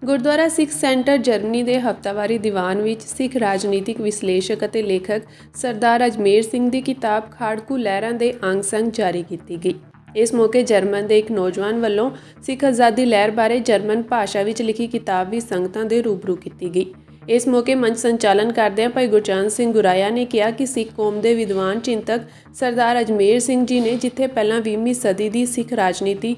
ਗੁਰਦੁਆਰਾ ਸਿੱਖ centre Germany ਦੇ ਹਫ਼ਤਾਵਾਰੀ ਦੀਵਾਨ ਵਿੱਚ ਸਿੱਖ ਰਾਜਨੀਤਿਕ ਵਿਸ਼ਲੇਸ਼ਕ ਅਤੇ ਲੇਖਕ ਸਰਦਾਰ ਅਜਮੇਰ ਸਿੰਘ ਦੀ ਕਿਤਾਬ ਖਾੜਕੂ ਲਹਿਰਾਂ ਦੇ ਅੰਗ ਸੰਗ ਜਾਰੀ ਕੀਤੀ ਗਈ। ਇਸ ਮੌਕੇ ਜਰਮਨ ਦੇ ਇੱਕ ਨੌਜਵਾਨ ਵੱਲੋਂ ਸਿੱਖ ਆਜ਼ਾਦੀ ਲਹਿਰ ਬਾਰੇ ਜਰਮਨ ਭਾਸ਼ਾ ਵਿੱਚ ਲਿਖੀ ਕਿਤਾਬ ਵੀ ਸੰਗਤਾਂ ਦੇ ਰੂਬਰੂ ਕੀਤੀ ਗਈ। ਇਸ ਮੌਕੇ ਮੰਚ ਸੰਚਾਲਨ ਕਰਦਿਆਂ ਭਾਈ ਗੁਰਚਰਨ ਸਿੰਘ ਗੁਰਾਇਆ ਨੇ ਕਿਹਾ ਕਿ ਸਿੱਖ ਕੌਮ ਦੇ ਵਿਦਵਾਨ ਚਿੰਤਕ ਸਰਦਾਰ ਅਜਮੇਰ ਸਿੰਘ ਜੀ ਨੇ ਜਿੱਥੇ ਪਹਿਲਾਂ 20ਵੀਂ ਸਦੀ ਦੀ ਸਿੱਖ ਰਾਜਨੀਤੀ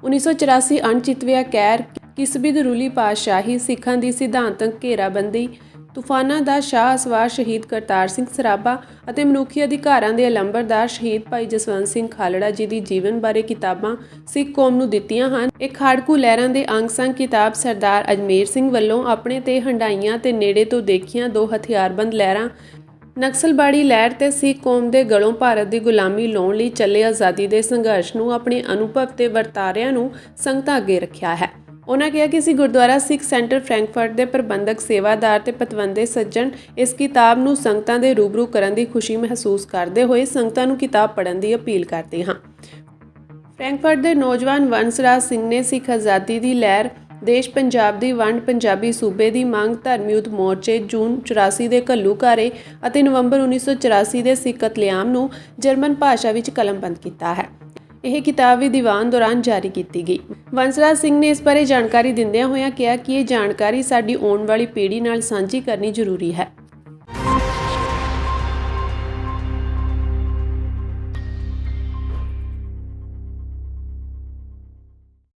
1984 ਅਣਚਿਤਵਿਆ ਕਹਿਰ ਕਿਸਬਿਦ ਰੂਲੀ ਪਾਤਸ਼ਾਹੀ ਸਿੱਖਾਂ ਦੀ ਸਿਧਾਂਤਕ ਘੇਰਾਬੰਦੀ ਤੂਫਾਨਾਂ ਦਾ ਸ਼ਾਹ ਅਸਵਾਰ ਸ਼ਹੀਦ ਕਰਤਾਰ ਸਿੰਘ ਸਰਾਭਾ ਅਤੇ ਮਨੁੱਖੀ ਅਧਿਕਾਰਾਂ ਦੇ ਅਲੰਬਰਦਾਰ ਸ਼ਹੀਦ ਭਾਈ ਜਸਵੰਤ ਸਿੰਘ ਖਾਲੜਾ ਜੀ ਦੀ ਜੀਵਨ ਬਾਰੇ ਕਿਤਾਬਾਂ ਸਿੱਖ ਕੌਮ ਨੂੰ ਦਿੱਤੀਆਂ ਹਨ। ਇਹ ਖਾੜਕੂ ਲਹਿਰਾਂ ਦੇ ਅੰਗ ਸੰਗ ਕਿਤਾਬ ਸਰਦਾਰ ਅਜਮੇਰ ਸਿੰਘ ਵੱਲੋਂ ਆਪਣੇ ਤੇ ਹੰਡਾਈਆਂ ਤੇ ਨੇੜੇ ਤੋਂ ਦੇਖੀਆਂ ਦੋ ਹਥਿਆਰਬੰਦ ਲਹਿਰਾਂ ਨਕਸਲਬਾੜੀ ਲਹਿਰ ਤੇ ਸਿੱਖ ਕੌਮ ਦੇ ਗਲੋਂ ਭਾਰਤ ਦੀ ਗੁਲਾਮੀ ਲਾਉਣ ਲਈ ਚੱਲੇ ਆਜ਼ਾਦੀ ਦੇ ਸੰਘਰਸ਼ ਨੂੰ ਆਪਣੇ ਅਨੁਭਵ ਤੇ ਵਰਤਾਰਿਆਂ ਨੂੰ ਸੰਗਤਾਂ ਅੱਗੇ ਰੱਖਿਆ ਹੈ। ਉਹਨਾਂ ਕਿਹਾ ਕਿ ਅਸੀਂ ਗੁਰਦੁਆਰਾ ਸਿੱਖ ਸੈਂਟਰ ਫਰੈਂਕਫਰਟ ਦੇ ਪ੍ਰਬੰਧਕ ਸੇਵਾਦਾਰ ਤੇ ਪਤਵੰਤੇ ਸੱਜਣ ਇਸ ਕਿਤਾਬ ਨੂੰ ਸੰਗਤਾਂ ਦੇ ਰੂਬਰੂ ਕਰਨ ਦੀ ਖੁਸ਼ੀ ਮਹਿਸੂਸ ਕਰਦੇ ਹੋਏ ਸੰਗਤਾਂ ਨੂੰ ਕਿਤਾਬ ਪੜ੍ਹਨ ਦੀ ਅਪੀਲ ਕਰਦੇ ਹਾਂ। ਫਰੈਂਕਫਰਟ ਦੇ ਨੌਜਵਾਨ ਵੰਸਰਾਜ ਸਿੰਘ ਨੇ ਸਿੱਖ ਆਜ਼ਾਦੀ ਦੀ ਲਹਿਰ ਦੇਸ਼ ਪੰਜਾਬ ਦੀ ਵੰਡ ਪੰਜਾਬੀ ਸੂਬੇ ਦੀ ਮੰਗ ਧਰਮੀ ਯੁੱਧ ਮੋਰਚੇ ਜੂਨ 84 ਦੇ ਘੱਲੂਘਾਰੇ ਅਤੇ ਨਵੰਬਰ 1984 ਦੇ ਸਿੱਖ ਕਤਲੇਆਮ ਨੂੰ ਜਰਮਨ ਭਾਸ਼ਾ ਵਿੱਚ ਕਲਮਬੰਦ ਕੀਤਾ ਹੈ। ਇਹ ਕਿਤਾਬ ਵੀ ਦੀਵਾਨ ਦੌਰਾਨ ਜਾਰੀ ਕੀਤੀ ਗਈ। ਵੰਸਰਾਜ ਸਿੰਘ ਨੇ ਇਸ ਬਾਰੇ ਜਾਣਕਾਰੀ ਦਿੰਦਿਆਂ ਹੋਇਆਂ ਕਿਹਾ ਕਿ ਇਹ ਜਾਣਕਾਰੀ ਸਾਡੀ ਆਉਣ ਵਾਲੀ ਪੀੜ੍ਹੀ ਨਾਲ ਸਾਂਝੀ ਕਰਨੀ ਜ਼ਰੂਰੀ ਹੈ।